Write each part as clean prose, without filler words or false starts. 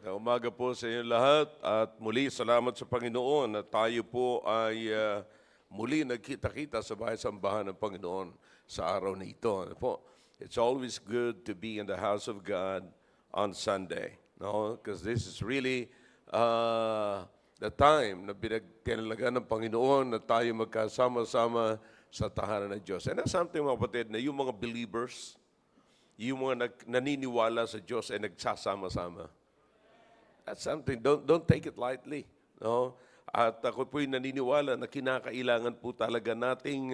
Umaga po sa inyo lahat at muli salamat sa Panginoon na tayo po ay muli nagkita-kita sa bahay-sambahan ng Panginoon sa araw na ito. Ano po? It's always good to be in the house of God on Sunday. No? Because this is really the time na pinagtinalaga ng Panginoon na tayo magkasama-sama sa tahanan ng Diyos. And that's something mga kapatid na yung mga believers, yung mga naniniwala sa Diyos ay nagsasama-sama. That's something, don't take it lightly. No? At ako po'y naniniwala na kinakailangan po talaga nating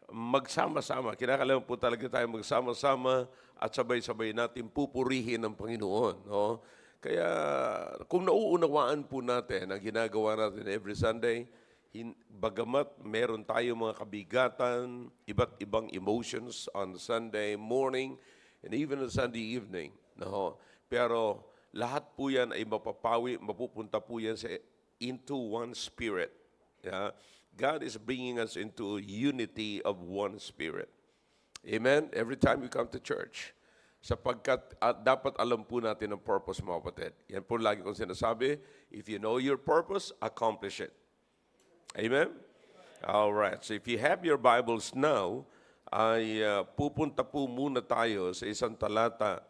magsama-sama. Kinakailangan po talaga tayo magsama-sama at sabay-sabay natin pupurihin ang Panginoon. No? Kaya kung nauunawaan po natin ang ginagawa natin every Sunday, bagamat meron tayo mga kabigatan, iba't ibang emotions on Sunday morning and even on Sunday evening. No? Pero lahat po yan ay mapupunta po yan into one spirit. Yeah? God is bringing us into unity of one spirit. Amen? Every time we come to church. Sapagkat dapat alam po natin ang purpose, mga kapatid. Yan po lagi kong sinasabi, if you know your purpose, accomplish it. Amen? All right. So if you have your Bibles now, ay pupunta po muna tayo sa isang talata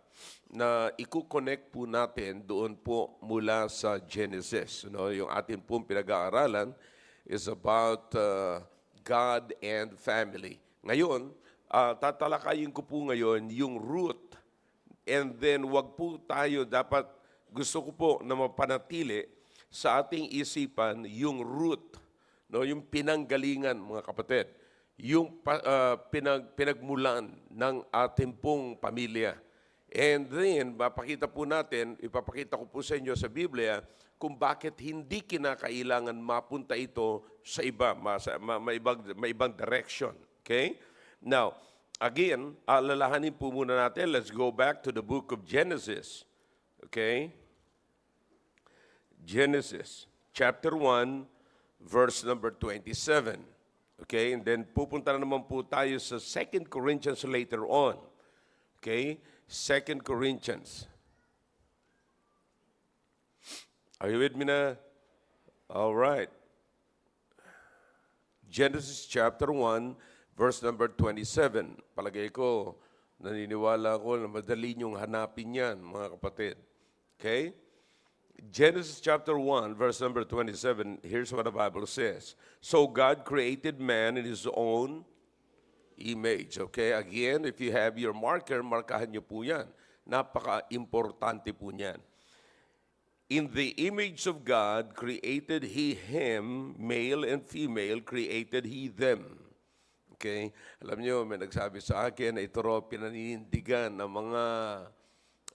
na i-connect po natin doon po mula sa Genesis. Yung ating pong pinag-aaralan is about God and family. Ngayon, tatalakayin ko po ngayon yung root. And then wag po tayo gusto ko po na mapanatili sa ating isipan yung root, yung pinanggalingan, mga kapatid, yung pinagmulan ng ating pong pamilya. And then, ipapakita ko po sa inyo sa Biblia kung bakit hindi kinakailangan mapunta ito sa iba, may ibang direction. Okay? Now, again, alalahanin po muna natin, let's go back to the book of Genesis. Okay? Genesis, chapter 1, verse number 27. Okay? And then, pupunta na naman po tayo sa 2 Corinthians later on. Okay? 2 Corinthians. Are you with me na? All right. Genesis chapter 1, verse number 27. Palagay ko, naniniwala ko na madali niyong hanapin yan, mga kapatid. Okay? Genesis chapter 1, verse number 27, here's what the Bible says. So God created man in His own image. Okay? Again, if you have your marker, markahan niyo po yan. Napaka-importante po niyan. In the image of God created He him, male and female created He them. Okay? Alam niyo, may nagsabi sa akin na ito raw pinaninindigan ng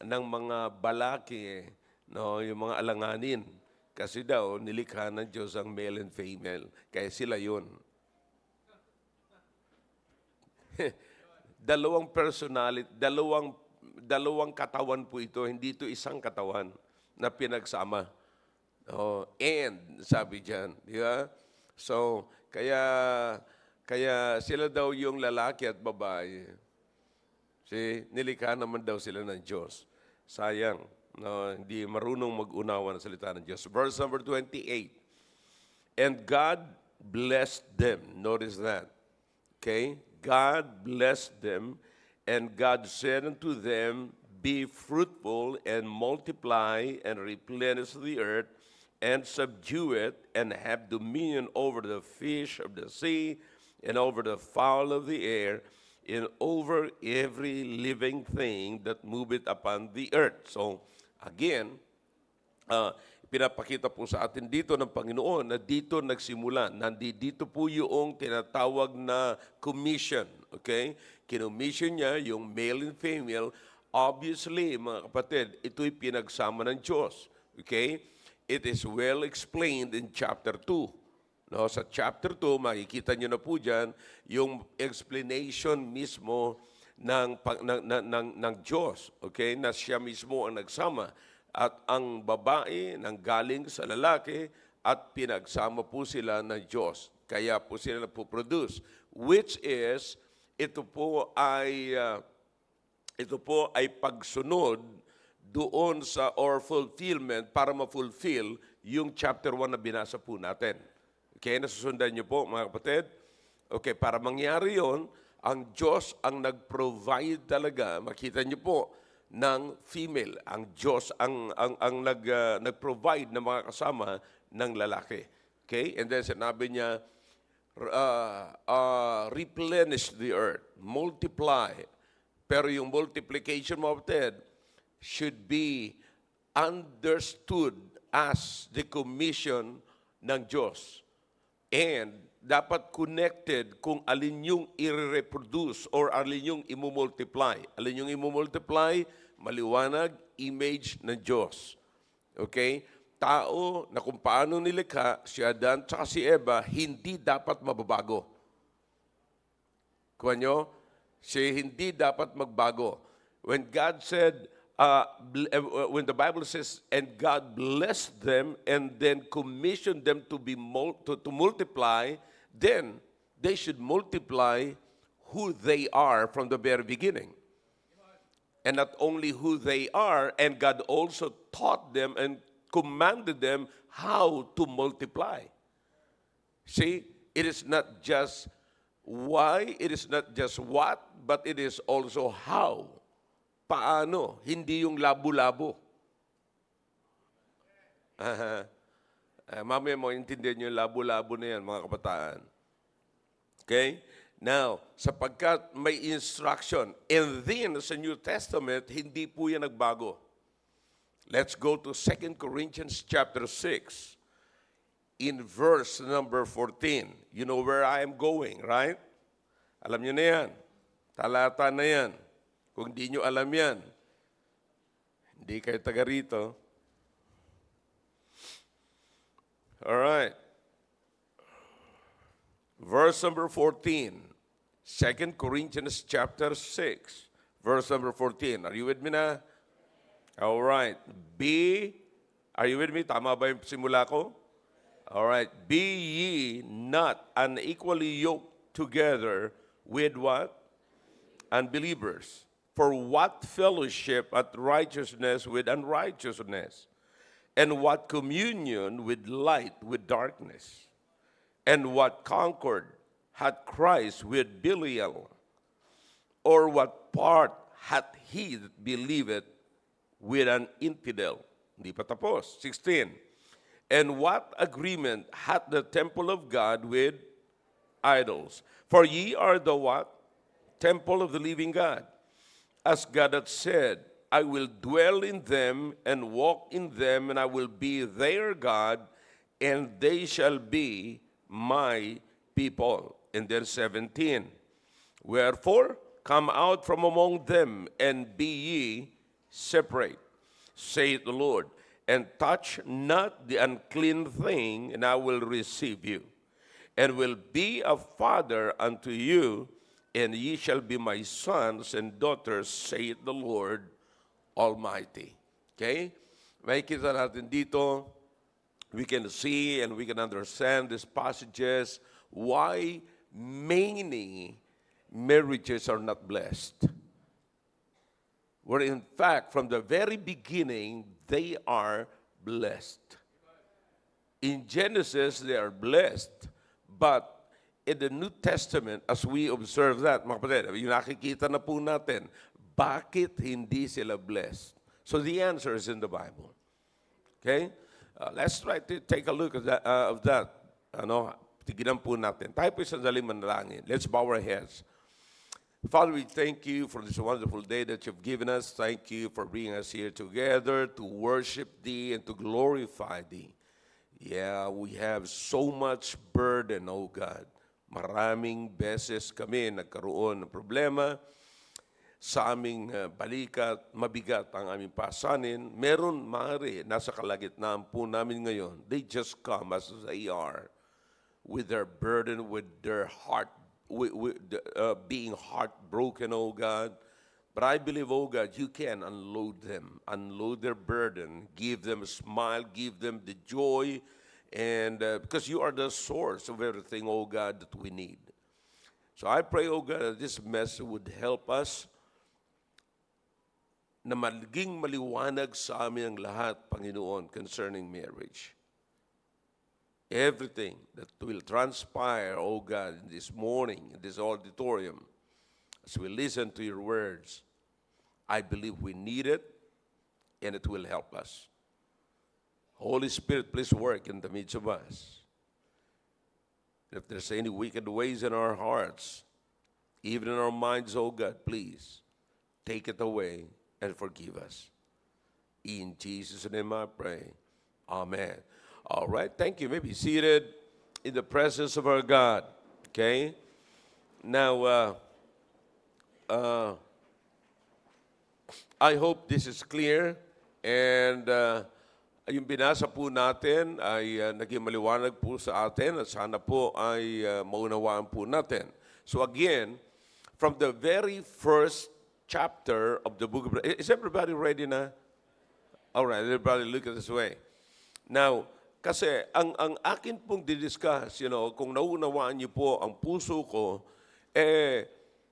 mga balaki, yung mga alanganin. Kasi daw, nilikha ng Diyos ang male and female. Kaya sila yun. Dalawang personality, dalawang katawan po ito, hindi ito isang katawan na pinagsama. And, sabi dyan, di ba? So, kaya sila daw yung lalaki at babae. Nilikha naman daw sila ng Diyos. Sayang, hindi marunong mag-unawa ng salita ng Diyos. Verse number 28. And God blessed them. Notice that. Okay? God blessed them, and God said unto them, be fruitful and multiply and replenish the earth and subdue it and have dominion over the fish of the sea and over the fowl of the air and over every living thing that moveth upon the earth. So, again, pinapakita po sa atin dito ng Panginoon na dito nagsimula. Nandito po yung tinatawag na commission. Okay? Kinommission niya yung male and female. Obviously, mga kapatid, ito'y pinagsama ng Diyos. Okay? It is well explained in chapter 2. Sa chapter 2, makikita niyo na po dyan yung explanation mismo ng Diyos. Okay? Na siya mismo ang nagsama. At ang babae nanggaling sa lalaki at pinagsama po sila ng Diyos. Kaya po sila nagpo-produce. Which is, ito po ay pagsunod doon sa or fulfillment para ma-fulfill yung chapter 1 na binasa po natin. Okay, nasusundan niyo po mga kapatid? Okay, para mangyari yon, ang Diyos ang nag-provide talaga, makita niyo po, ng female. Ang Diyos ang nag-provide ng mga kasama ng lalaki. Okay? And then sinabi niya, replenish the earth, multiply. Pero yung multiplication mo, kapatid, should be understood as the commission ng Diyos. And dapat connected kung alin yung i-reproduce or alin yung imumultiply. Alin yung imumultiply, maliwanag, image ng Diyos. Okay? Tao na kung paano nilikha, si Adan at si Eva, hindi dapat mababago. Kuha nyo? Siya hindi dapat magbago. When God said, when the Bible says, and God blessed them and then commissioned them to multiply, then they should multiply who they are from the very beginning. And not only who they are, and God also taught them and commanded them how to multiply. See, it is not just why, it is not just what, but it is also how. Paano? Hindi yung labo-labo. Mamaya mo, intindihan nyo yung labo-labo na yan, mga kabataan. Okay? Now, sapagkat may instruction, and then sa New Testament, hindi po yan nagbago. Let's go to 2 Corinthians chapter 6, in verse number 14. You know where I am going, right? Alam nyo na yan. Talata na yan. Kung di nyo alam yan, hindi kayo taga rito. All right. Verse number 14. 2 Corinthians chapter 6, verse number 14. Are you with me na? All right. Are you with me? Tama ba yung simula ko? All right. Be ye not unequally yoked together with what? Unbelievers. For what fellowship at righteousness with unrighteousness? And what communion with light with darkness? And what concord hath Christ with Belial? Or what part hath he that believeth with an infidel? Hindi pa tapos. 16. And what agreement hath the temple of God with idols? For ye are the what? Temple of the living God. As God hath said, I will dwell in them and walk in them, and I will be their God, and they shall be my people. And then 17. Wherefore, come out from among them, and be ye separate, saith the Lord, and touch not the unclean thing, and I will receive you, and will be a father unto you, and ye shall be my sons and daughters, saith the Lord Almighty. Okay? Makikita natin dito, we can see and we can understand these passages why many marriages are not blessed. Where in fact, from the very beginning, they are blessed. In Genesis, they are blessed, but in the New Testament, as we observe that, mga kapatid, yung nakikita na po natin, bakit hindi sila blessed? So the answer is in the Bible. Okay? Let's try to take a look at that. Tignan po natin. Tayo po sandaling manalangin. Let's bow our heads. Father, we thank you for this wonderful day that you've given us. Thank you for bringing us here together to worship Thee and to glorify Thee. Yeah, we have so much burden, oh God. Maraming beses kami nagkaroon ng problema sa aming balikat, mabigat ang aming pasanin. Meron, maaari, nasa kalagitnaan po namin ngayon. They just come as they are with their burden, with their heart, being heartbroken, oh God. But I believe, oh God, you can unload them, unload their burden, give them a smile, give them the joy, and because you are the source of everything, oh God, that we need. So I pray, oh God, that this message would help us na maging maliwanag sa amin ang lahat, Panginoon, concerning marriage. Everything that will transpire, O God, in this morning, in this auditorium, as we listen to your words, I believe we need it, and it will help us. Holy Spirit, please work in the midst of us. If there's any wicked ways in our hearts, even in our minds, oh God, please take it away and forgive us. In Jesus' name I pray. Amen. All right, thank you. You may be seated in the presence of our God. Okay? Now, I hope this is clear, and yung binasa po natin ay naging maliwanag po sa atin at sana po ay maunawaan po natin. So again, from the very first chapter of the book of Revelation, is everybody ready na? All right, everybody look at this way. Now, kasi ang akin pong didiscuss, kung naunawaan niyo po ang puso ko,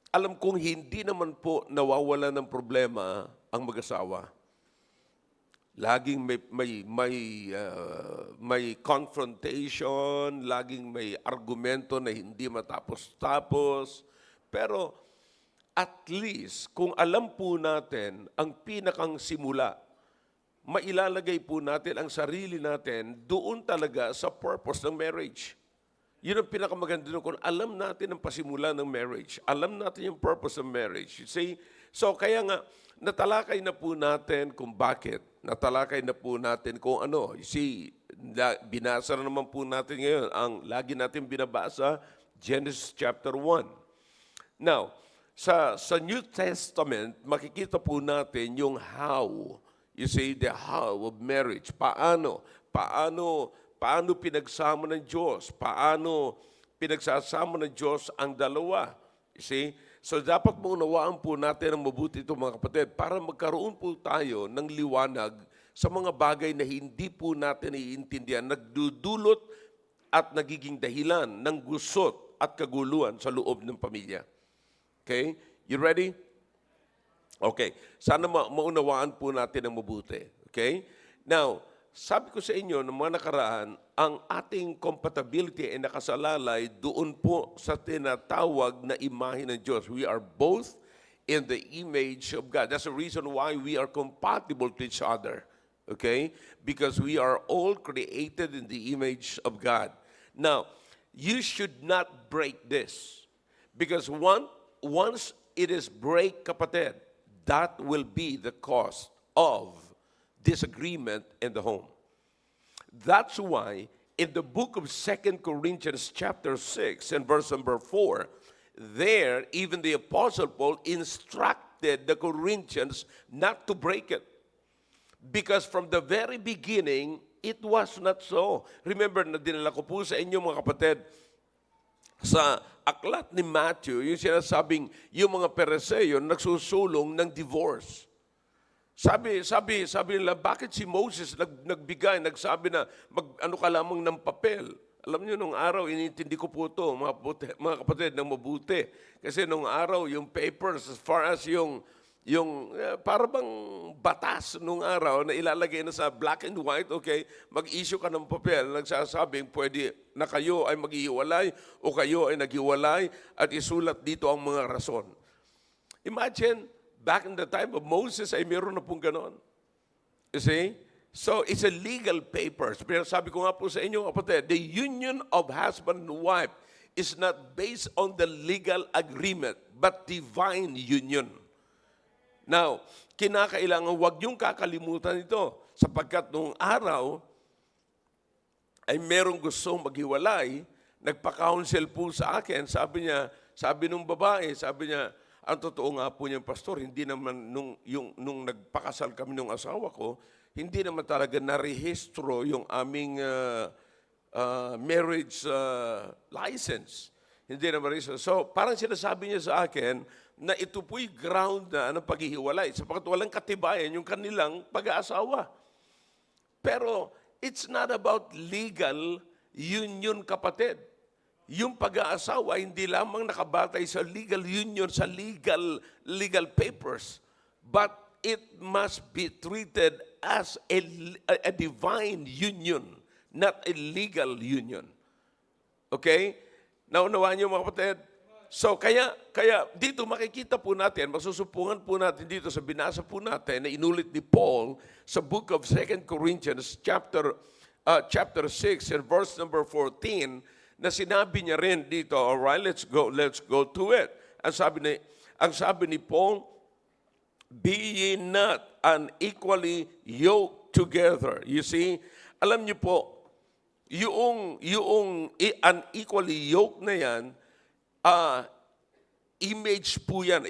alam kong hindi naman po nawawala ng problema ang mag-asawa. Laging may confrontation, laging may argumento na hindi matapos-tapos. Pero at least, kung alam po natin ang pinakang simula, mailalagay po natin ang sarili natin doon talaga sa purpose ng marriage. Yun ang pinakamaganda doon. Kung alam natin ang pasimula ng marriage, alam natin yung purpose ng marriage. You see? So, kaya nga, natalakay na po natin kung bakit. Natalakay na po natin kung ano. You see, binasa na naman po natin ngayon ang lagi natin binabasa, Genesis chapter 1. Now, sa New Testament, makikita po natin yung how. You see, the how of marriage. Paano pinagsama ng Diyos? Paano pinagsasama ng Diyos ang dalawa? You see? So dapat maunawaan po natin ang mabuti ito mga kapatid para magkaroon po tayo ng liwanag sa mga bagay na hindi po natin iintindihan, nagdudulot at nagiging dahilan ng gusot at kaguluhan sa loob ng pamilya. Okay? You ready? Okay. Sana maunawaan po natin ang mabuti. Okay? Now, sabi ko sa inyo, ng mga nakaraan, ang ating compatibility ay nakasalalay doon po sa tinatawag na imahe ng Diyos. We are both in the image of God. That's the reason why we are compatible to each other. Okay? Because we are all created in the image of God. Now, you should not break this. Because once it is break, kapatid, that will be the cause of disagreement in the home. That's why in the book of 2 Corinthians chapter 6 and verse number 4, there even the Apostle Paul instructed the Corinthians not to break it. Because from the very beginning, it was not so. Remember na dinala ko po sa inyo mga kapatid, sa aklat ni Matthew, yung sinasabing yung mga Pariseo nagsusulong ng divorce. Sabi nila, bakit si Moses nagsabi na mag-ano ka lamang ng papel? Alam niyo, nung araw, inintindi ko po ito, mga kapatid, ng mabuti. Kasi nung araw, yung papers, as far as yung para bang batas nung araw na ilalagay na sa black and white, okay, mag-issue ka ng papel, nagsasabing pwede na kayo ay maghihiwalay o kayo ay naghiwalay at isulat dito ang mga rason. Imagine, back in the time of Moses ay meron na pong ganon. You see? So, it's a legal papers. Pero sabi ko nga po sa inyo, kapatid, the union of husband and wife is not based on the legal agreement, but divine union. Now, kinakailangan huwag niyong kakalimutan ito sapagkat noong araw ay merong gustong maghiwalay, nagpa-counsel po sa akin, sabi nung babae, ang totoo nga po niyang pastor, hindi naman nung nagpakasal kami nung asawa ko, hindi naman talaga narehistro yung aming marriage license. Hindi naman rehistro. So, parang sinasabi niya sa akin, na ito po'y ground na ng paghihiwalay sapagkat walang katibayan yung kanilang pag-aasawa. Pero it's not about legal union, kapatid. Yung pag-aasawa hindi lamang nakabatay sa legal union, sa legal papers, but it must be treated as a divine union, not a legal union. Okay? Naunawaan niyo mga kapatid? So kaya dito makikita po natin, masusupungan po natin dito sa binasa po natin na inulit ni Paul sa book of 2 Corinthians chapter 6 and verse number 14 na sinabi niya rin dito. Alright, let's go to it. Ang sabi ni Paul, be ye not unequally yoked together. You see, alam niyo po, yung unequally yoked na yan, image po yan,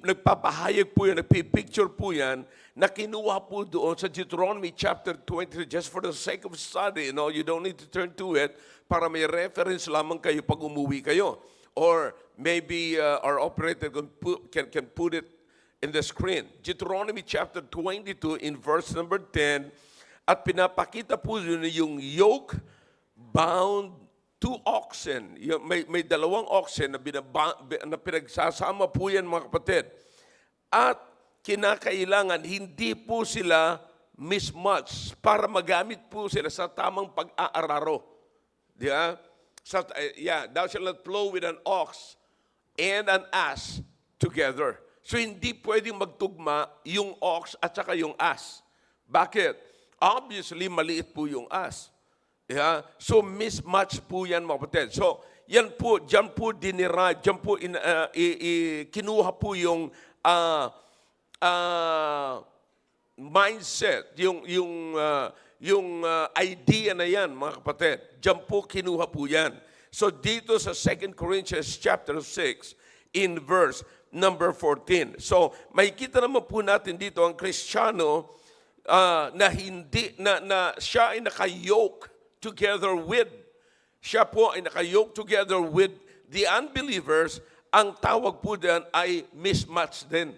nagpapahayag po yan, nagpipicture po yan, na kinuha po doon sa Deuteronomy chapter 23, just for the sake of study, you don't need to turn to it, para may reference lamang kayo pag umuwi kayo. Or maybe our operator can put it in the screen. Deuteronomy chapter 22 in verse number 10, at pinapakita po yun yung yoke bound two oxen. May dalawang oxen na pinagsasama po yan mga kapatid. At kinakailangan hindi po sila mismatch para magamit po sila sa tamang pag-aararo. Diba? Thou shalt not plow with an ox and an ass together. So hindi pwedeng magtugma yung ox at saka yung ass. Bakit? Obviously, maliit po yung ass. Yeah? So, mismatch po yan, mga kapatid. So, yan po, dyan po dinerive, dyan po kinuha po yung mindset, yung idea na yan, mga kapatid. Dyan po kinuha po yan. So, dito sa 2 Corinthians chapter 6, in verse number 14. So, makikita naman po natin dito ang Kristiyano na siya ay nakayoke together with, siya po ay nakayoke together with the unbelievers, ang tawag po diyan ay mismatch din.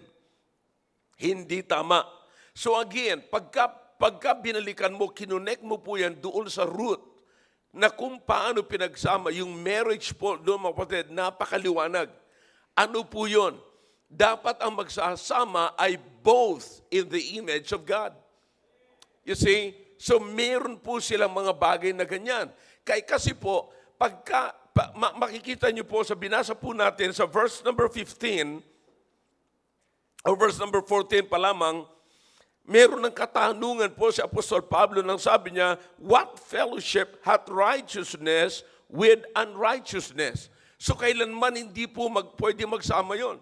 Hindi tama. So again, pagka binalikan mo, kinonect mo po yan doon sa root na kung paano pinagsama yung marriage po doon mga kapatid, napakaliwanag. Ano po yun? Dapat ang magsasama ay both in the image of God. You see? So, meron po silang mga bagay na ganyan. Kasi po, makikita niyo po sa binasa po natin sa verse number 15, o verse number 14 pa lamang, meron ng katanungan po si Apostol Pablo nang sabi niya, what fellowship hath righteousness with unrighteousness? So, kailanman hindi po pwede magsama yon.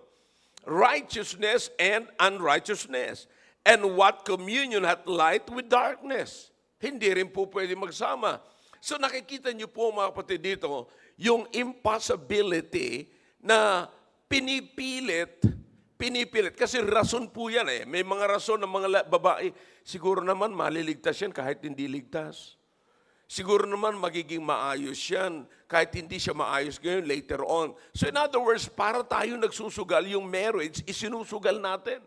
Righteousness and unrighteousness. And what communion hath light with darkness? Hindi rin po pwede magsama. So nakikita niyo po mga kapatid dito, yung impossibility na pinipilit. Kasi rason po yan eh. May mga rason ng mga babae. Siguro naman maliligtas yan kahit hindi ligtas. Siguro naman magiging maayos yan kahit hindi siya maayos ngayon later on. So in other words, para tayo nagsusugal, yung marriage, isinusugal natin.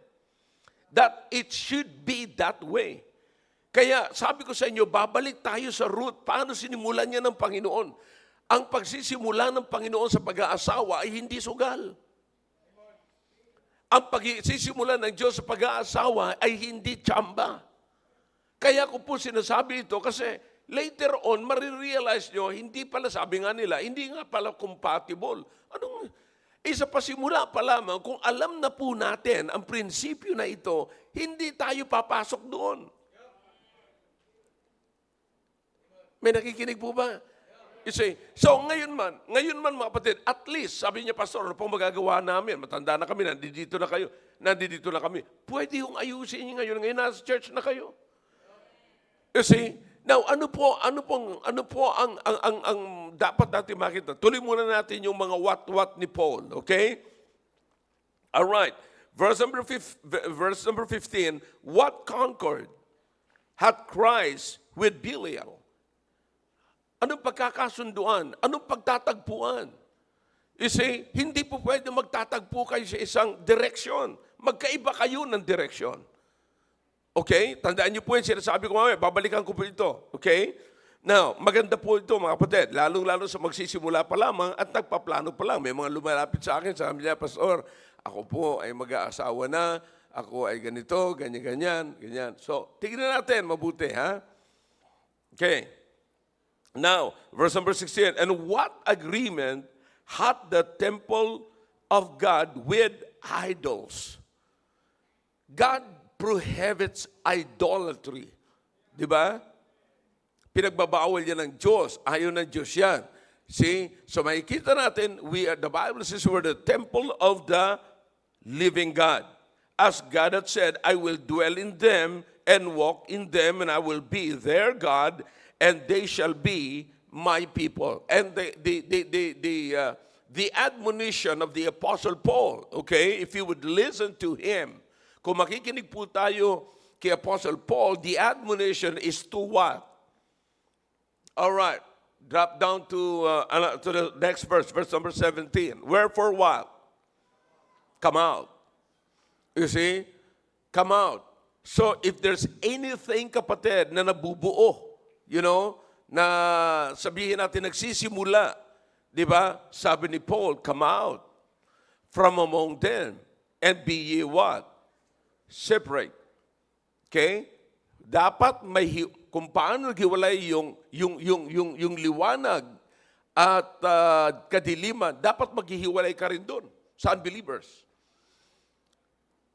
That it should be that way. Kaya sabi ko sa inyo, babalik tayo sa root. Paano sinimulan niya ng Panginoon? Ang pagsisimula ng Panginoon sa pag-aasawa ay hindi sugal. Ang pagsisimula ng Diyos sa pag-aasawa ay hindi tsamba. Kaya ko po sinasabi ito kasi later on, marirealize nyo, hindi pala, sabi nga nila, hindi nga pala compatible. Isa pa simula pa lamang, kung alam na po natin ang prinsipyo na ito, hindi tayo papasok doon. May nakikinig po ba? You see, so ngayon man mga kapatid, at least, sabi niya, Pastor, ano pong magagawa namin? Matanda na kami, nandito na kami. Pwede yung ayusin niyo ngayon nasa church na kayo. You see, now, ano po ang dapat natin makita? Tuloy muna natin yung mga what ni Paul, okay? All right. Verse number 15, what concord hath Christ with Belial? Anong pagkakasunduan? Anong pagtatagpuan? You see, hindi po pwede magtatagpo kayo sa isang direksyon. Magkaiba kayo ng direksyon. Okay? Tandaan niyo po yung sinasabi ko mamaya. Babalikan ko po ito. Okay? Now, maganda po ito mga kapatid. Lalong-lalo sa magsisimula pa lamang at nagpaplano pa lang. May mga lumalapit sa akin. Sabi niya, Pastor, ako po ay mag-aasawa na. ako ay ganito, ganyan. So, tignan natin mabuti, ha? Okay. Now, verse number 16, and what agreement hath the temple of God with idols? God prohibits idolatry. Di ba? Pinagbabawal yan ng Diyos. Ayaw ng Diyos yan. See? So makikita natin, the Bible says we're the temple of the living God. As God had said, I will dwell in them and walk in them, and I will be their God, and they shall be my people. And the admonition of the Apostle Paul, okay, if you would listen to him, kung makikinig po tayo kay Apostle Paul, the admonition is to what? All right, drop down to the next verse number 17. Wherefore what? Come out. You see? Come out. So if there's anything, kapatid, na nabubuo, na sabihin natin nagsisimula, di ba? Sabi ni Paul, come out from among them and be ye what? Separate. Okay? Dapat kung paano naghiwalay yung liwanag at kadiliman, dapat maghihiwalay ka rin doon sa unbelievers.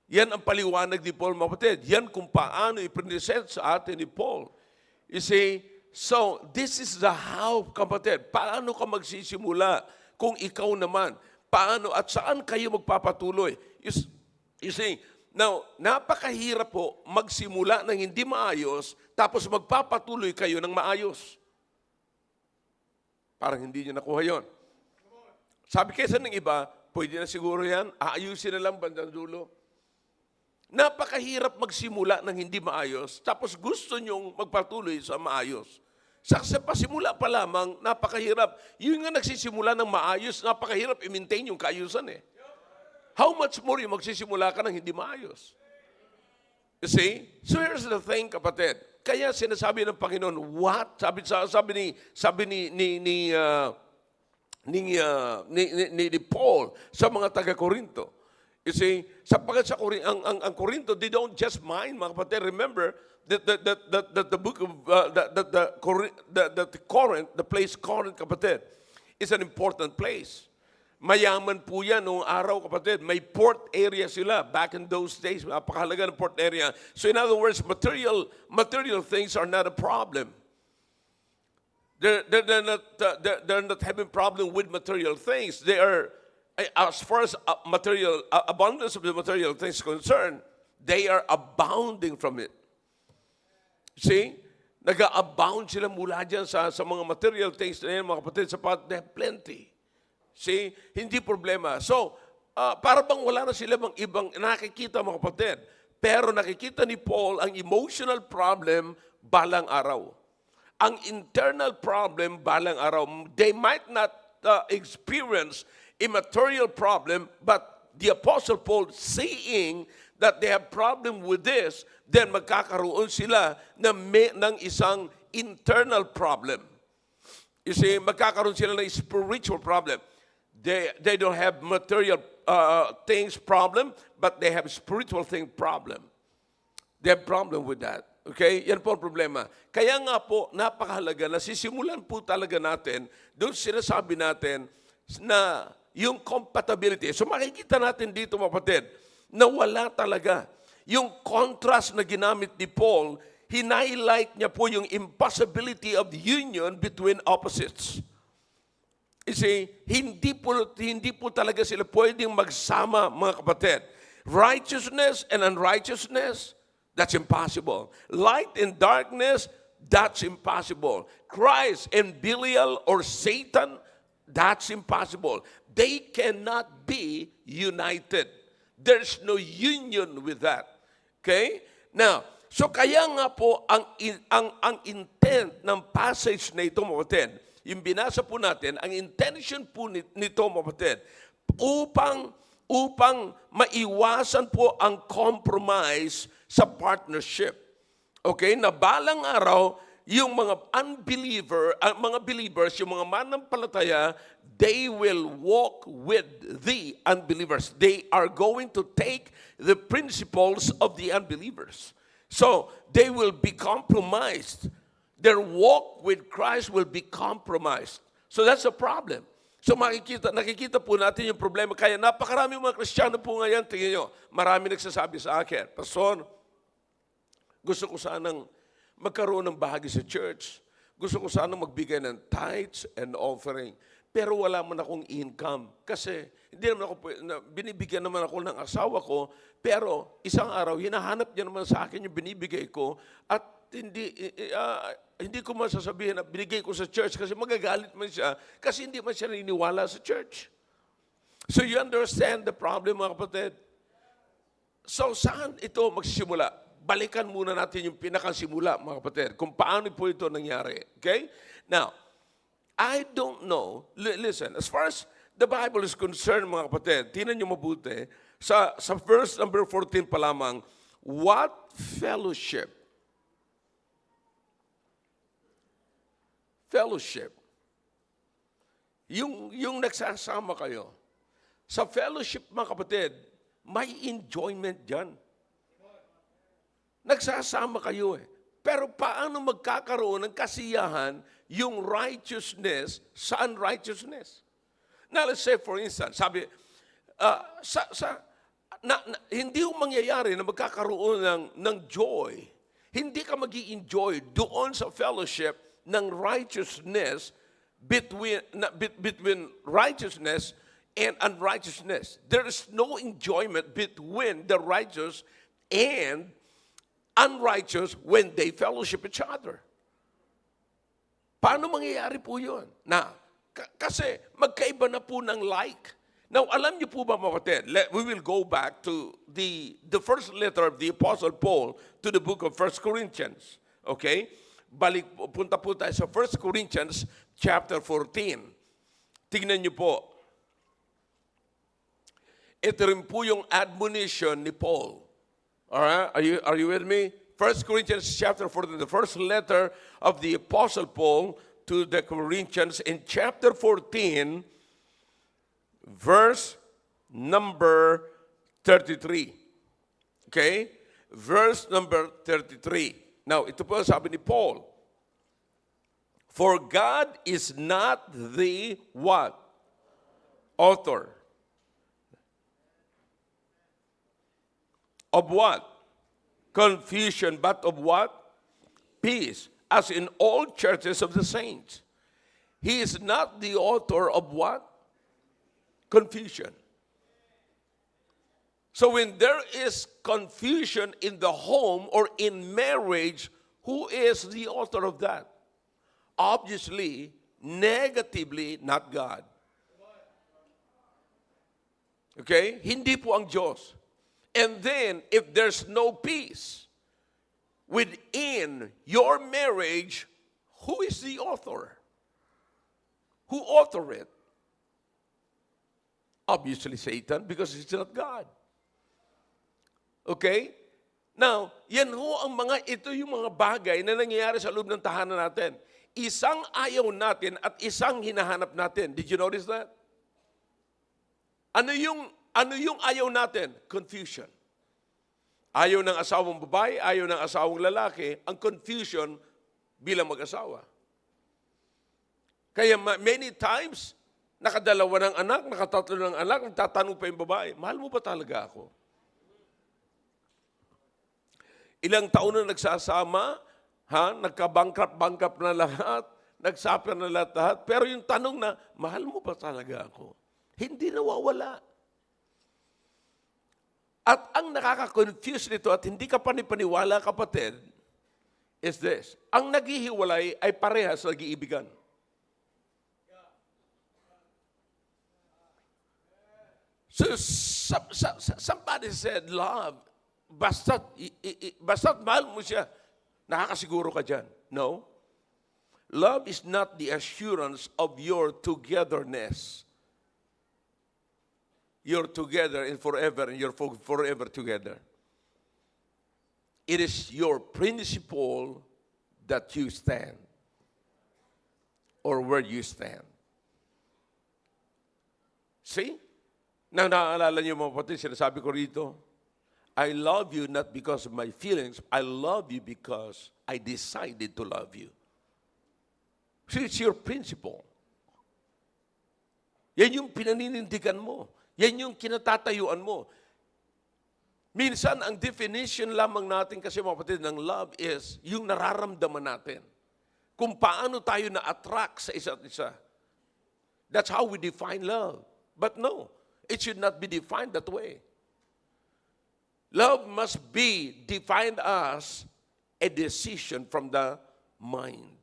Yan ang paliwanag ni Paul, mga kapatid. Yan kung paano ipresent sa atin ni Paul. You see, so this is the how, kapatid. Paano ka magsisimula kung ikaw naman? Paano at saan kayo magpapatuloy? You see, now, napakahirap po magsimula ng hindi maayos, tapos magpapatuloy kayo ng maayos. Parang hindi nyo nakuha yun. Sabi kaysa ng iba, pwede na siguro yan, aayusin na lang bandang dulo. Napakahirap magsimula ng hindi maayos, tapos gusto nyong magpatuloy sa maayos. Sa pasimula pa lamang, napakahirap. Yung nga nagsisimula ng maayos, napakahirap i-maintain yung kaayusan eh. How much more yung magsisimula ka ng hindi maayos? You see? So here's the thing, kapatid. Kaya sinasabi ng Panginoon, what? Sabi ni Paul sa mga taga-Korinto. You see, sapagat sa ang Korinto, they don't just mind, mga kapatid. Remember that the book of Corinth, the place Corinth, kapatid, is an important place. Mayaman po yan noong araw, kapatid. May port area sila back in those days. Napakahalaga ng port area. So in other words, material things are not a problem. They're not having problem with material things. They are, as far as abundance of the material things concerned, they are abounding from it. See? Nag-abound sila mula dyan sa mga material things na yan, mga kapatid, sapat they have plenty. See, hindi problema. So, para bang wala na sila bang ibang nakikita, mga kapatid. Pero nakikita ni Paul ang emotional problem balang araw. Ang internal problem balang araw. They might not experience a material problem, but the Apostle Paul seeing that they have problem with this, then magkakaroon sila ng isang internal problem. You see, magkakaroon sila ng spiritual problem. They don't have material things problem, but they have spiritual thing problem. They have problem with that. Okay? Yan po ang problema. Kaya nga po, napakahalaga na sisimulan po talaga natin, doon sinasabi natin na yung compatibility. So makikita natin dito, mga kapatid, na wala talaga. Yung contrast na ginamit ni Paul, hinighlight niya po yung impossibility of the union between opposites. You see, hindi po talaga sila pwedeng magsama, mga kapatid. Righteousness and unrighteousness, that's impossible. Light and darkness, that's impossible. Christ and Belial or Satan, that's impossible. They cannot be united. There's no union with that. Okay? Now, so kaya nga po ang intent ng passage na ito, mga kapatid, yung binasa po natin, ang intention po nito, mga kapatid, upang maiwasan po ang compromise sa partnership. Okay? Na balang araw, yung mga mga believers, yung mga manampalataya, they will walk with the unbelievers. They are going to take the principles of the unbelievers. So, they will be compromised. Their walk with Christ will be compromised. So that's a problem. So nakikita po natin yung problema. Kaya napakaraming mga Kristiyano po ngayon, tingin nyo, marami nagsasabi sa akin, Pastor, gusto ko sanang magkaroon ng bahagi sa church. Gusto ko sanang magbigay ng tithes and offering. Pero wala man akong income. Kasi hindi naman ako, binibigyan naman ako ng asawa ko, pero isang araw, hinahanap niya naman sa akin yung binibigay ko at hindi ko masasabihin na binigay ko sa church kasi magagalit man siya kasi hindi man siya naniniwala sa church. So you understand the problem, mga kapatid? So saan ito magsisimula? Balikan muna natin yung pinakasimula, mga kapatid, kung paano po ito nangyari. Okay? Now, I don't know, listen, as far as the Bible is concerned, mga kapatid, tingnan nyo mabuti, sa verse number 14 pa lamang, what fellowship yung nagsasama kayo. Sa fellowship, mga kapatid, may enjoyment dyan. Nagsasama kayo eh. Pero paano magkakaroon ng kasiyahan yung righteousness sa unrighteousness? Now, let's say, for instance, sabi, hindi yung mangyayari na magkakaroon ng joy. Hindi ka mag-i-enjoy doon sa fellowship ng righteousness between righteousness and unrighteousness. There is no enjoyment between the righteous and unrighteous when they fellowship each other. Paano mangyayari po yun? Kasi magkaiba na po ng like. Now, alam niyo po ba, mga kapatid, we will go back to the first letter of the Apostle Paul to the book of 1 Corinthians. Okay? Punta po tayo sa 1 Corinthians chapter 14. Tignan niyo po. Ito rin po yung admonition ni Paul. Alright? Are you with me? 1 Corinthians chapter 14, the first letter of the Apostle Paul to the Corinthians in chapter 14, verse number 33. Okay? Verse number 33. Now, ito po sabi ni Paul. For God is not the what? Author. Of what? Confusion, but of what? Peace. As in all churches of the saints. He is not the author of what? Confusion. So when there is confusion in the home or in marriage, who is the author of that? Obviously, negatively, not God. Okay? Hindi po ang Diyos. And then, if there's no peace within your marriage, who is the author? Who authored it? Obviously, Satan, because it's not God. Okay? Now, yan ho ito yung mga bagay na nangyayari sa loob ng tahanan natin. Isang ayaw natin at isang hinahanap natin. Did you notice that? Ano yung ayaw natin? Confusion. Ayaw ng asawang babae, ayaw ng asawang lalaki, ang confusion bilang mag-asawa. Kaya many times, nakadalawa ng anak, nakatatlo ng anak, nagtatanong pa yung babae, mahal mo ba talaga ako? Ilang taon na nagsasama, nagka-bankrupt na lahat, nagsapir na lahat, pero yung tanong na, mahal mo ba talaga ako? Hindi nawawala. At ang nakaka-confuse nito at hindi ka panipaniwala, kapatid, is this. Ang naghihiwalay ay parehas nag-iibigan. So, somebody said, love, basta't mahal mo siya, nakakasiguro ka dyan. No. Love is not the assurance of your togetherness. You're together and forever, and you're forever together. It is your principle that you stand or where you stand. See? Nang naaalala niyo mga kapatid, sinasabi ko rito, I love you not because of my feelings. I love you because I decided to love you. So it's your principle. Yan yung pinaninindigan mo. Yan yung kinatatayuan mo. Minsan, ang definition lamang natin kasi mga kapatid ng love is yung nararamdaman natin. Kung paano tayo na-attract sa isa't isa. That's how we define love. But no, it should not be defined that way. Love must be defined as a decision from the mind.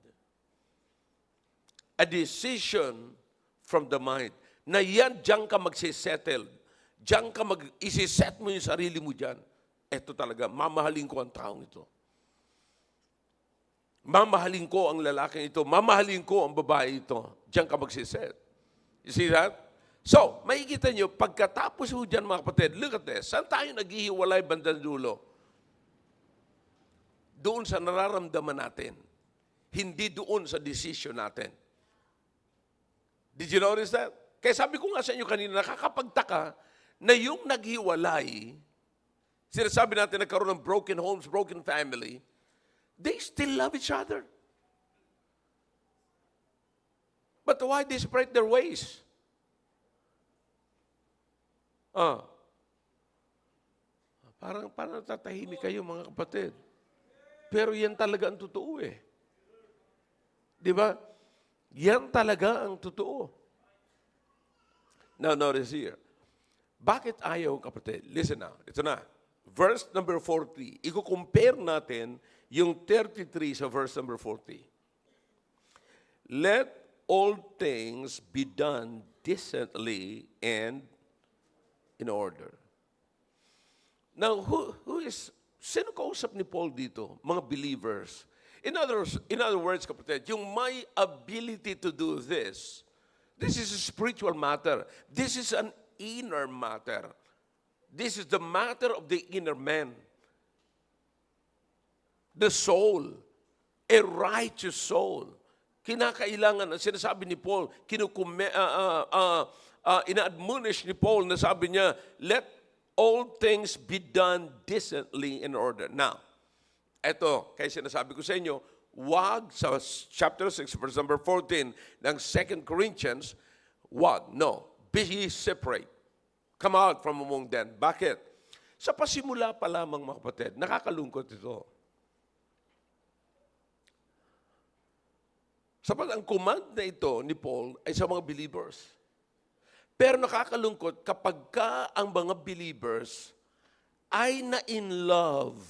A decision from the mind. Na yan, diyan ka magsisettle. Diyan ka isiset mo yung sarili mo diyan. Eto talaga, mamahalin ko ang taong ito. Mamahalin ko ang lalaking ito. Mamahalin ko ang babae ito. Diyan ka magsiset. You see that? So, makikita nyo, pagkatapos ho dyan mga kapatid, look at this, saan tayo naghihiwalay bandang dulo? Doon sa nararamdaman natin. Hindi doon sa decision natin. Did you notice that? Kaya sabi ko nga sa inyo kanina, nakakapagtaka na yung naghiwalay, sinasabi natin nagkaroon ng broken homes, broken family, they still love each other. But why they separate their ways? Parang tatahimik kayo mga kapatid. Pero yan talaga ang totoo eh. Di ba? Yan talaga ang totoo. Now notice here. Bakit ayaw kapatid? Listen now. Ito na. Verse number 40. Iko-compare natin yung 33 sa verse number 40. Let all things be done decently and in order. Now, sino kausap ni Paul dito? Mga believers. In other words, kapatid, yung may ability to do this is a spiritual matter. This is an inner matter. This is the matter of the inner man. The soul. A righteous soul. Kinakailangan, sinasabi ni Paul, ina-admonish ni Paul na sabi niya, let all things be done decently in order. Now, eto, kaya sinasabi ko sa inyo, wag sa chapter 6, verse number 14 ng 2 Corinthians, wag, no, be ye separate. Come out from among them. Bakit? Sa pasimula pa lamang mga kapatid, nakakalungkot ito. Sapat ang command na ito ni Paul ay sa mga believers. Pero nakakalungkot kapag ang mga believers ay na-in love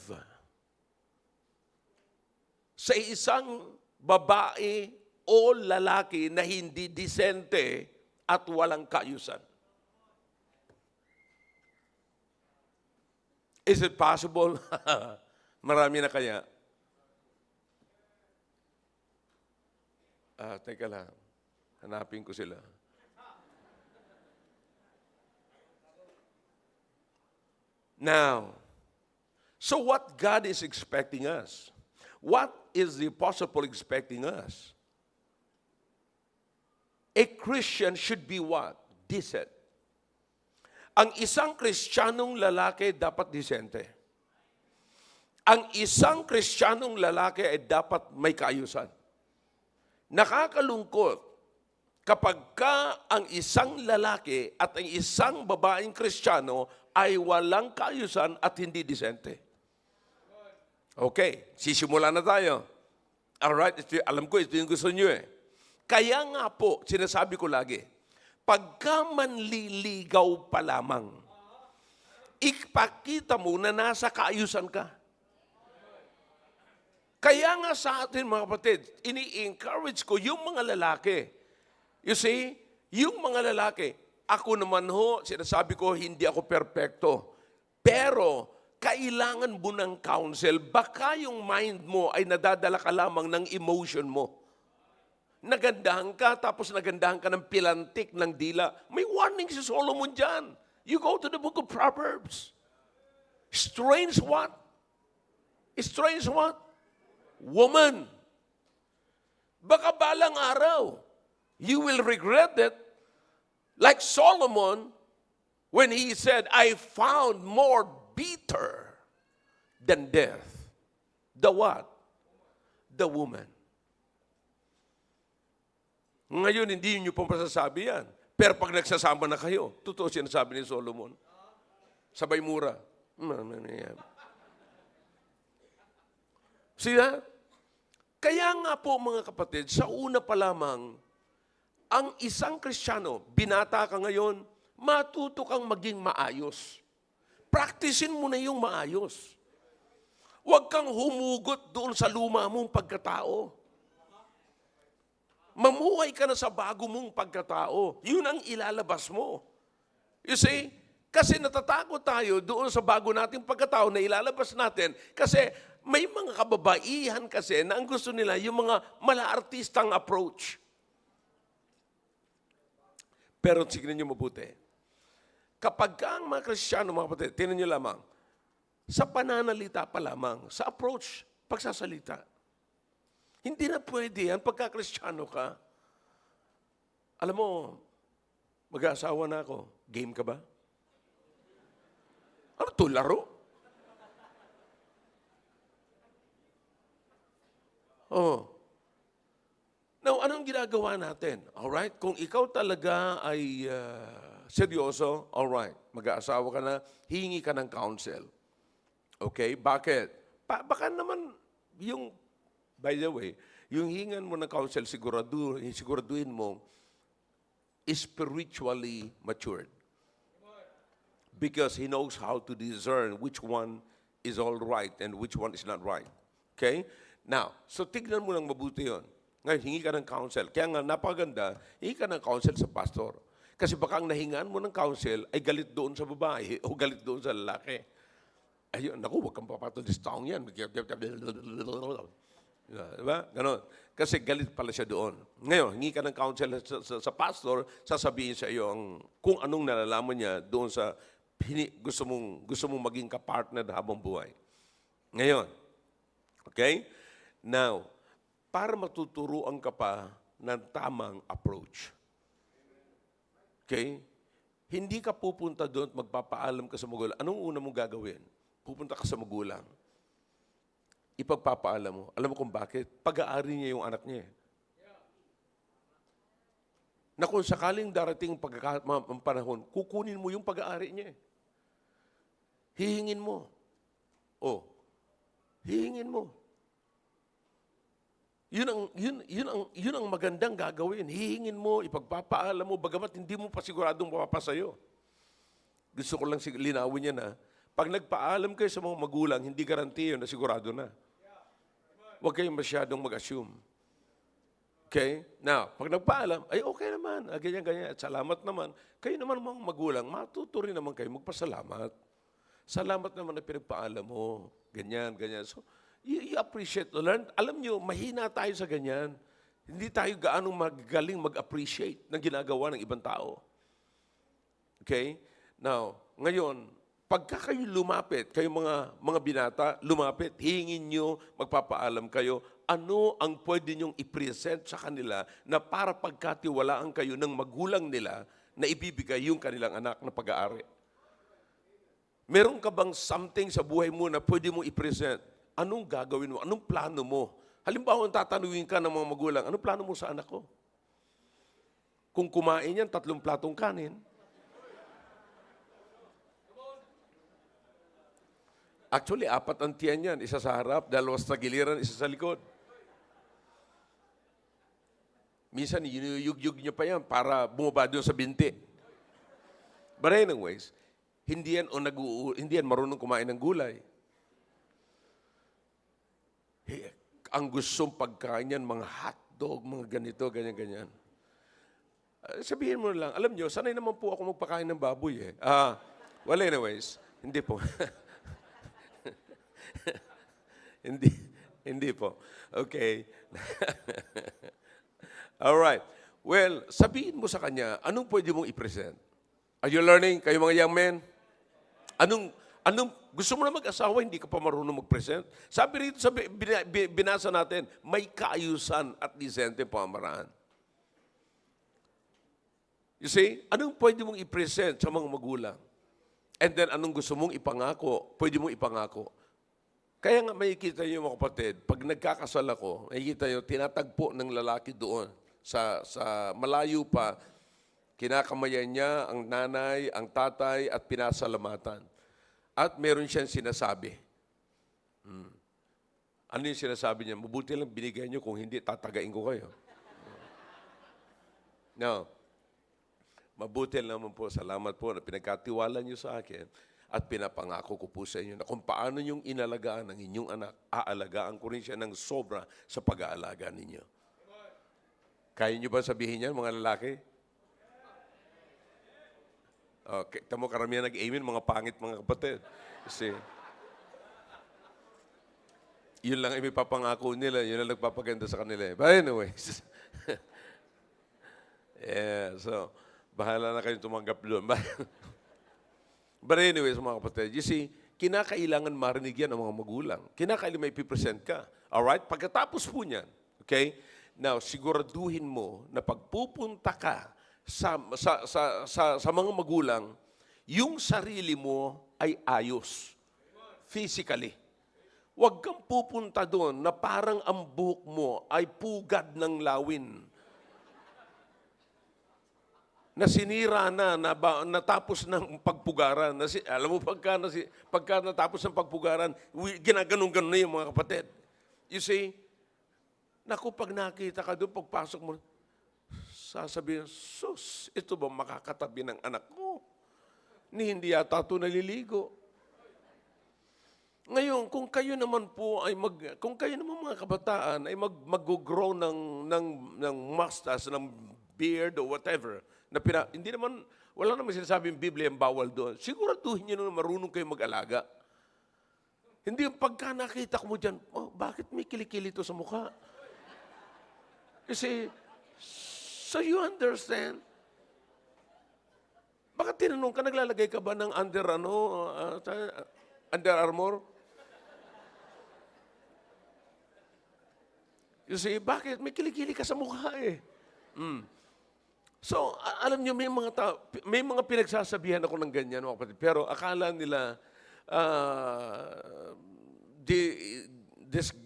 sa isang babae o lalaki na hindi disente at walang kaayusan. Is it possible? Marami na kaya. Teka lang. Hanapin ko sila. Now, so what God is expecting us? What is the Apostle Paul expecting us? A Christian should be what? Decent. Ang isang Kristiyanong lalaki dapat disente. Ang isang Kristiyanong lalaki ay dapat may kaayusan. Nakakalungkot kapag ang isang lalaki at ang isang babaeng Kristiyano ay walang kaayusan at hindi disente. Okay, sisimula na tayo. Alright, alam ko, ito yung gusto nyo eh. Kaya nga po, sinasabi ko lagi, pagka manliligaw pa lamang, ipakita mo na nasa kaayusan ka. Kaya nga sa atin mga kapatid, ini-encourage ko yung mga lalaki. You see, yung mga lalaki, ako naman ho, sinasabi ko, hindi ako perpekto. Pero, kailangan mo ng counsel. Baka yung mind mo ay nadadala ka lamang ng emotion mo. Nagandahan ka, tapos nagandahan ka ng pilantik ng dila. May warning si Solomon dyan. You go to the book of Proverbs. Strange what? Strange what? Woman Baka balang araw, you will regret it. Like Solomon, when he said, I found more bitter than death. The what? The woman. Ngayon, hindi nyo pong masasabi yan. Pero pag nagsasama na kayo, totoo sinasabi ni Solomon. Sabay mura. See that? Kaya nga po mga kapatid, sa una pa lamang, ang isang Kristiyano, binata ka ngayon, matuto kang maging maayos. Practicein mo na yung maayos. Huwag kang humugot doon sa luma mong pagkatao. Mamuhay ka na sa bago mong pagkatao. Yun ang ilalabas mo. You see? Kasi natatakot tayo doon sa bago nating pagkatao na ilalabas natin kasi may mga kababaihan kasi na ang gusto nila yung mga mala-artistang approach. Pero tignan niyo mabuti. Kapag ang mga Kristiyano, mga kapatid, tignan niyo lamang, sa pananalita pa lamang, sa approach, pagsasalita. Hindi na pwede yan pagka-Kristiyano ka. Alam mo, mag-aasawa na ako. Game ka ba? Ano to, laro? Oh. Now, anong ginagawa natin? Alright? Kung ikaw talaga ay seryoso, alright, mag-aasawa ka na, hihingi ka ng counsel. Okay? Bakit? Baka naman, by the way, yung hingan mo ng counsel, siguraduhin mo, is spiritually matured. Because he knows how to discern which one is all right and which one is not right. Okay? Now, so tignan mo lang mabuti yun. Ngayon, hingi ka ng counsel. Kaya nga, napakaganda, hingi ka ng counsel sa pastor. Kasi baka ang nahingaan mo ng counsel ay galit doon sa babae o galit doon sa lalaki. Ayun, naku, huwag kang papatodis taong yan. Diba? Ganon. Kasi galit pala siya doon. Ngayon, hingi ka ng counsel sa pastor, sasabihin sa iyo kung anong nalalaman niya doon sa gusto mong maging kapartner habang buhay. Ngayon, okay? Now, para matuturuan ka pa ng tamang approach. Okay? Hindi ka pupunta doon at magpapaalam ka sa magulang. Anong una mong gagawin? Pupunta ka sa magulang. Ipagpapaalam mo. Alam mo kung bakit? Pag-aari niya yung anak niya. Na kung sakaling darating ang panahon, kukunin mo yung pag-aari niya. Hihingin mo. Hihingin mo. Yun ang magandang gagawin. Hihingin mo, ipagpapaalam mo, bagamat hindi mo pa siguradong mapapasayo. Gusto ko lang linawin yan na, pag nagpaalam kayo sa mga magulang, hindi garantiyo na sigurado na. Huwag kayong masyadong mag-assume. Okay? Now, pag nagpaalam, ay okay naman, ganyan-ganyan, at salamat naman. Kayo naman mga magulang, matuto rin naman kayo magpasalamat. Salamat naman na pinagpaalam mo. Ganyan, ganyan. So, you appreciate, learn. Alam nyo, mahina tayo sa ganyan. Hindi tayo gaano magaling mag-appreciate ng ginagawa ng ibang tao. Okay? Now, ngayon, pagka kayo lumapit, kayo mga binata, lumapit, hingin nyo, magpapaalam kayo, ano ang pwede nyong i-present sa kanila na para pagkatiwalaan kayo ng magulang nila na ibibigay yung kanilang anak na pag-aari. Meron ka bang something sa buhay mo na pwede mo i-present? Anong gagawin mo? Anong plano mo? Halimbawa, tatanungin ka ng mga magulang, anong plano mo sa anak ko? Kung kumain yan, 3 platong kanin. Actually, 4 ang tiyan yan. Isa sa harap, 2 sa giliran, isa sa likod. Minsan, yuyug-yug niya pa yan para bumaba doon sa binti. But anyways, hindi yan marunong kumain ng gulay. Ang gustong pagkain yan, mga hotdog, mga ganito, ganyan-ganyan. Sabihin mo lang, alam nyo, sanay naman po ako magpakain ng baboy eh. Well, anyways, hindi po. Hindi po. Okay. All right. Well, sabihin mo sa kanya, anong pwede mong i-present? Are you learning? Kayo mga young men? Gusto mo na mag-asawa, hindi ka pa marunong mag-present? Sabi rito, binasa natin, may kaayusan at disente pamamaraan. You see, anong pwede mong i-present sa mga magulang? And then, anong gusto mong ipangako, pwede mong ipangako. Kaya nga makikita niyo mga kapatid, pag nagkakasal ako, makikita niyo, tinatagpo ng lalaki doon. Sa malayo pa, kinakamayan niya ang nanay, ang tatay, at pinasalamatan. At meron siyang sinasabi. Ano yung sinasabi niya? Mabuti lang binigay niyo, kung hindi, tatagain ko kayo. No. Mabuti naman po, salamat po na pinagkatiwala niyo sa akin at pinapangako ko po sa inyo na kung paano niyong inalagaan ang inyong anak, aalagaan ko rin siya ng sobra sa pag-aalaga ninyo. Kaya niyo ba sabihin yan, mga lalaki? Okay, tamo karamihan nag-amen, mga pangit mga kapatid. Kasi, yun lang ang ipapangako nila, yun lang nagpapaganda sa kanila. But anyways, yeah, so, bahala na kayong tumanggap doon. But anyways, mga kapatid, you see, kinakailangan marinig yan ng mga magulang. Kinakailangan may pipresent ka. Alright? Pagkatapos po niyan, okay? Now, siguraduhin mo na pagpupunta ka sa mga magulang, yung sarili mo ay ayos. Physically. Huwag kang pupunta doon na parang ang buhok mo ay pugad ng lawin. Na sinira na natapos ng pagpugaran. Alam mo, pagka natapos ng pagpugaran, ginaganon-ganon na yung mga kapatid. You see, naku, pag nakita ka doon, pagpasok mo, sasabihin, sus, ito ba makakatabi ng anak mo? Ni hindi yata ito naliligo. Ngayon, kung kayo naman po ay kung kayo naman mga kabataan ay mag-grow ng mustache, ng beard or whatever, hindi naman, wala naman sinasabing Biblia ang bawal doon. Siguraduhin nyo na marunong kayo mag-alaga. Hindi yung pagka nakita ko mo dyan, oh, bakit may kilikili ito sa mukha? Kasi, so you understand? Baka tinanong ka, naglalagay ka ba ng Under Armour? You see, bakit? May kilikili ka sa mukha eh. So, alam niyo, may mga pinagsasabihan ako ng ganyan, mga kapatid. Pero akala nila,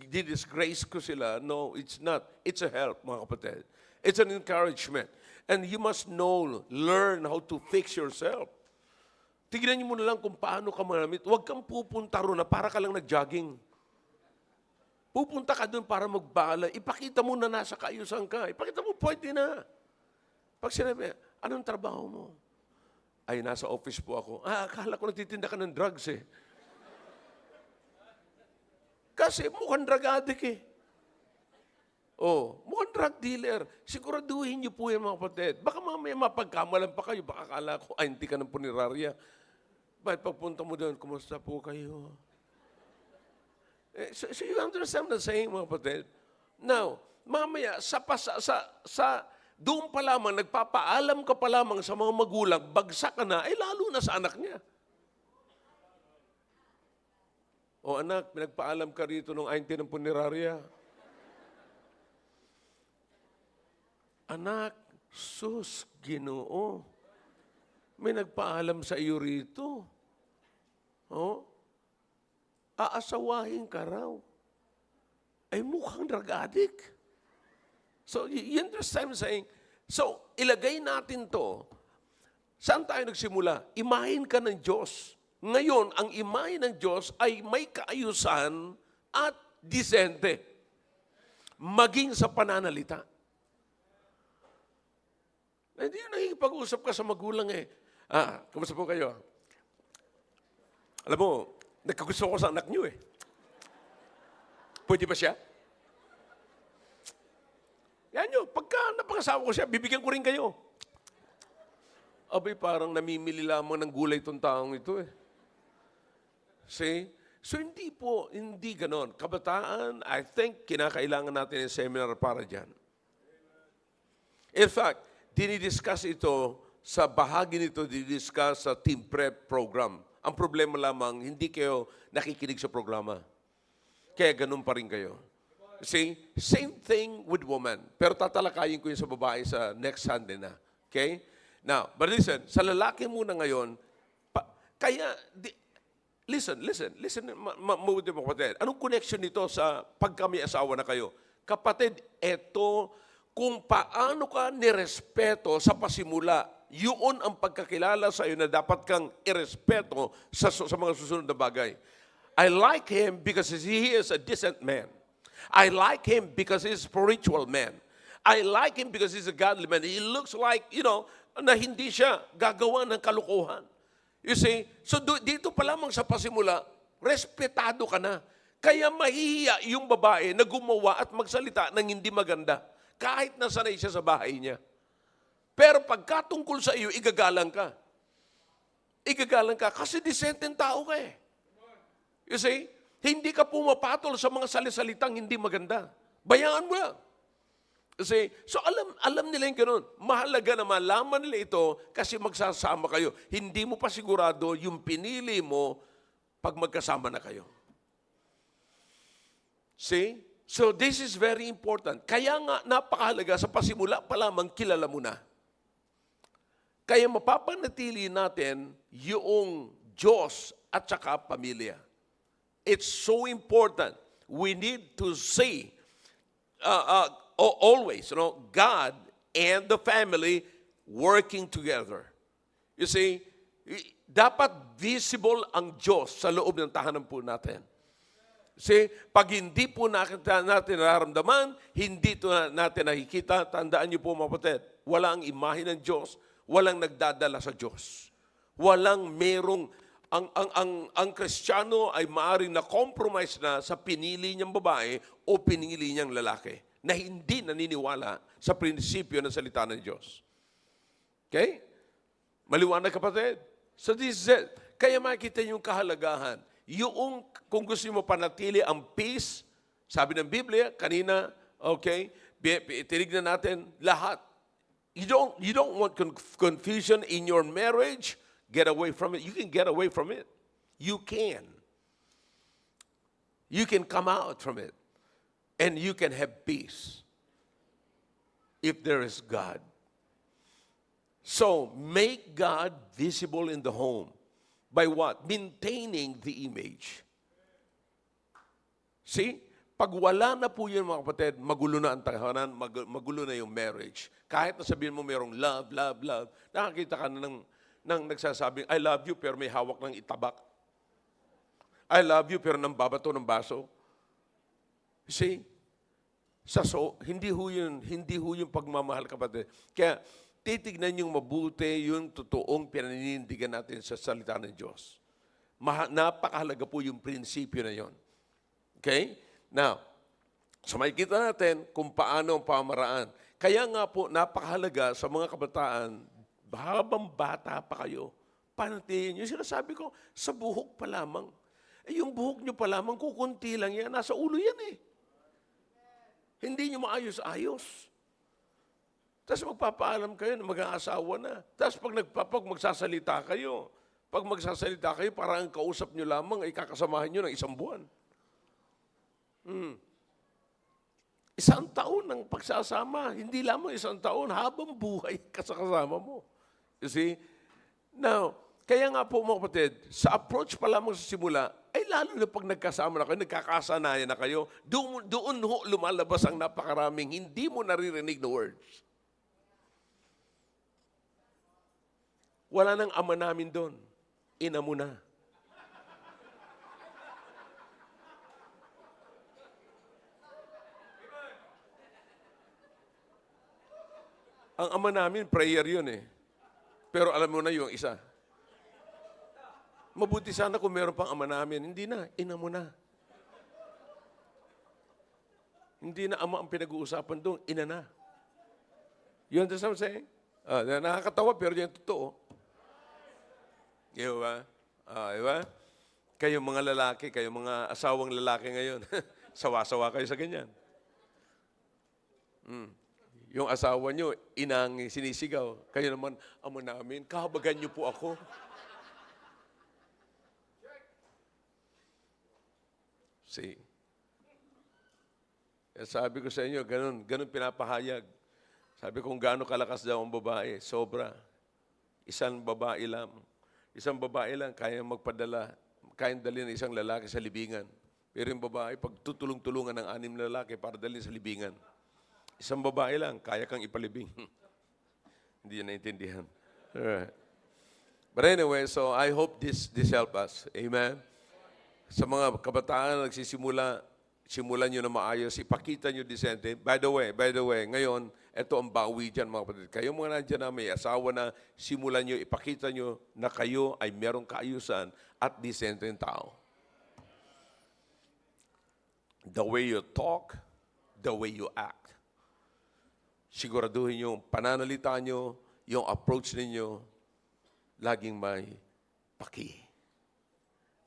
disgrace ko sila. No, it's not. It's a help, mga kapatid. It's an encouragement. And you must learn how to fix yourself. Tignan niyo muna lang kung paano ka manamit. Huwag kang pupunta ron na para ka lang nag-jogging. Pupunta ka doon para magbala. Ipakita mo na nasa kaayusan ka. Ipakita mo, pwede na. Pag sinabi, anong trabaho mo? Ay, nasa office po ako. Akala ko nagtitinda ka ng drugs eh. Kasi mukhang drug addict eh. Oh, mukhang drug dealer. Siguraduhin niyo po yan mga kapatid. Baka mamaya mapagkamalan pa kayo. Baka akala ko, ay, hindi ka ng punerarya. Bakit pagpunta mo doon, kumusta po kayo? So you understand the saying, mga kapatid? Now, mamaya, doon pa lamang, nagpapaalam ka pa lamang sa mga magulang, bagsak ka na, ay lalo na sa anak niya. O anak, pinagpaalam ka rito nung 90 ng punerarya. Anak, sus, Ginoo, may nagpaalam sa iyo rito. Oh, aasawahin ka raw. Ay mukhang drug addict. So, you understand what I'm saying? So, ilagay natin to. Saan tayo nagsimula? Imahin ka ng Diyos. Ngayon, ang imahin ng Diyos ay may kaayusan at disente. Maging sa pananalita. Hindi yun nakikipag-usap ka sa magulang eh. Kamusta po kayo? Alam mo, nagkagusto ko sa anak niyo eh. Pwede ba siya? Yan nyo, pagka napangasawa ko siya, bibigyan ko rin kayo. Abay, parang namimili lamang ng gulay itong taong ito eh. See? So, hindi ganon. Kabataan, I think, kinakailangan natin yung seminar para dyan. In fact, dinidiscuss ito, sa bahagi nito, dinidiscuss sa team prep program. Ang problema lamang, hindi kayo nakikinig sa programa. Kaya ganun pa rin kayo. See, same thing with woman. Pero tatalakayin ko yun sa babae sa next Sunday na. Okay? Now, but listen, sa lalaki muna ngayon, listen, mabuti mo kapatid. Anong connection nito sa pagkami asawa na kayo? Kapatid, eto, kung paano ka nirespeto sa pasimula, yun ang pagkakilala sa iyo na dapat kang irespeto sa mga susunod na bagay. I like him because he is a decent man. I like him because he's a spiritual man. I like him because he's a godly man. He looks like, na hindi siya gagawa ng kalukuhan. You see? So dito pa lamang sa pasimula, respetado ka na. Kaya mahihiya yung babae na gumawa at magsalita ng hindi maganda. Kahit nasanay siya sa bahay niya. Pero pagkatungkol sa iyo, igagalang ka. Igagalang ka kasi decenteng tao ka eh. You see? Hindi ka pumapatol sa mga salitang hindi maganda. Bayaan mo lang. You see? So alam nila yung ganun. Mahalaga na malaman nila ito kasi magsasama kayo. Hindi mo pa sigurado yung pinili mo pag magkasama na kayo. See? So this is very important. Kaya nga napakahalaga sa pasimula pa lamang kilala mo na. Kaya mapapanatili natin yung Diyos at saka pamilya. It's so important. We need to say always, God and the family working together. You see, dapat visible ang Diyos sa loob ng tahanan po natin. See, pag hindi po natin nararamdaman, hindi ito natin nakikita, tandaan niyo po mga kapatid, walang imahe ng Diyos, walang nagdadala sa Diyos. Walang merong, ang Kristiyano ay maaaring na-compromise na sa pinili niyang babae o pinili niyang lalaki na hindi naniniwala sa prinsipyo ng salita ng Diyos. Okay? Maliwanag kapatid? So this is it. Kaya makikita yung kahalagahan. Yung, kung gusto mo panatili ang peace, sabi ng Biblia, kanina, okay, tinignan natin lahat. You don't want confusion in your marriage. Get away from it. You can get away from it. You can. You can come out from it. And you can have peace. If there is God. So, make God visible in the home. By what? Maintaining the image. See? Pag wala na po yun mga kapatid, magulo na ang tahanan, magulo na yung marriage. Kahit na sabihin mo mayroong love, nakakita ka na ng nagsasabing, I love you, pero may hawak ng itabak. I love you, pero nang babato ng baso. See? Hindi ho yun pagmamahal, kapatid. Kaya, titignan yung mabuti yung totoong pinaninindigan natin sa salita ng Diyos. Napakahalaga po yung prinsipyo na yun. Okay? Now, so makikita natin kung paano ang pamaraan. Kaya nga po, napakahalaga sa mga kabataan, habang bata pa kayo, panatilihin nyo. Sinasabi ko, sa buhok pa lamang. Yung buhok nyo pa lamang, kukunti lang yan. Nasa ulo yan eh. Hindi nyo maayos-ayos. Tapos magpapaalam kayo na mag-aasawa na. Tapos pag magsasalita kayo, parang ang kausap nyo lamang ay kakasamahan nyo ng 1 buwan. Isang taon ng pagsasama, hindi lamang 1 taon, habang buhay kasama mo. You see? Now, kaya nga po mga kapatid, sa approach pa lamang sa simula, ay lalo na pag nagkasama na kayo, nagkakasanayan na kayo, doon lumalabas ang napakaraming hindi mo naririnig na words. Wala nang ama namin doon. Ina mo na. Ang ama namin, prayer yun eh. Pero alam mo na yung isa. Mabuti sana kung meron pang ama namin. Hindi na, ina mo na. Hindi na ama ang pinag-uusapan doon, ina na. You understand what I'm saying? Nakakatawa pero yan totoo. Diba? Diba? Kayong mga lalaki, kayong mga asawang lalaki ngayon, sawa-sawa kayo sa ganyan. Yung asawa nyo, inang sinisigaw. Kayo naman, ama namin, kahabagan nyo po ako. See? Sabi ko sa inyo, ganun pinapahayag. Sabi kung gaano kalakas daw ang babae, sobra. Isang babae lang, kaya magpadala, kaya dalhin ng isang lalaki sa libingan. Pero yung babae, pag tutulong-tulungan ng 6 na lalaki para dalhin sa libingan. Isang babae lang, kaya kang ipalibing. Hindi yan naintindihan. Alright. But anyway, so I hope this help us. Amen? Sa mga kabataan na simulan nyo na maayos, ipakita nyo disente. By the way, ngayon, ito ang bawi dyan mga kapatid. Kayo mga nandyan na may asawa na, simulan nyo, ipakita nyo na kayo ay merong kaayusan at disente yung tao. The way you talk, the way you act. Siguraduhin yung pananalita nyo, yung approach ninyo, laging may paki.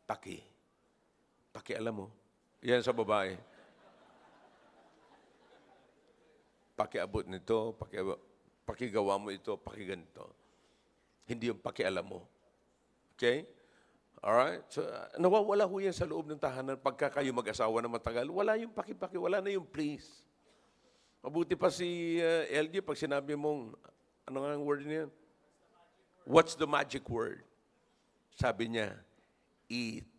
Paki, alam mo. Yan sa babae. Pakiabot nito, pakigawa mo ito, pakiganito. Hindi yung pakialam mo. Okay? Alright? So, nawawala ho yan sa loob ng tahanan pagka kayo mag-asawa na matagal. Wala yung paki-paki, wala na yung please. Mabuti pa si LG pag sinabi mong, ano nga ang word niya? What's the magic word? Sabi niya, eat.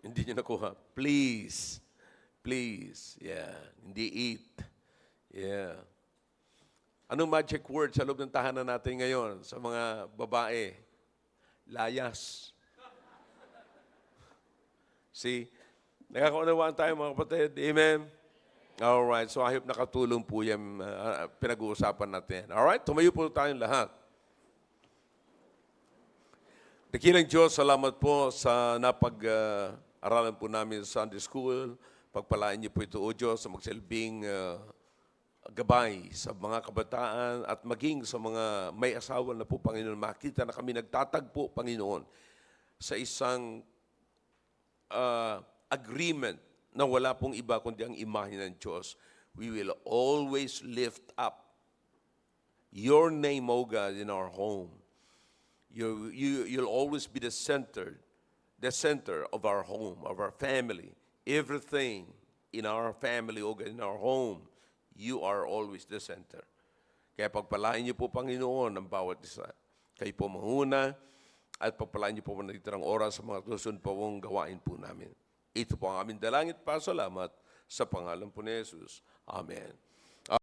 Hindi niyo nakuha. Please. Yeah. Hindi eat. Yeah. Anong magic word sa loob ng tahanan natin ngayon sa mga babae? Layas. See? Nakakaunawaan tayo mga kapatid. Amen? Alright. So I hope nakatulong po yung pinag-uusapan natin. Alright? Tumayo po tayong lahat. Dakilang Diyos, salamat po sa aralan po namin sa Sunday School. Pagpalain niyo po ito, O Diyos, sa magsilbing gabay sa mga kabataan at maging sa mga may asawa na po, Panginoon. Makita na kami nagtatagpo, Panginoon, sa isang agreement na wala pong iba kundi ang imahe ng Diyos. We will always lift up your name, O God, in our home. You'll always be the center of our home, of our family. Everything in our family, o in our home, you are always the center. Kaya pagpalain niyo po, Panginoon, ang bawat isa. Kayo po manguna at pagpalain niyo po nagtirang oras sa mga susunod po pong gawain po namin. Ito po ang aming dalangin pa. Salamat sa pangalan po ni Jesus. Amen.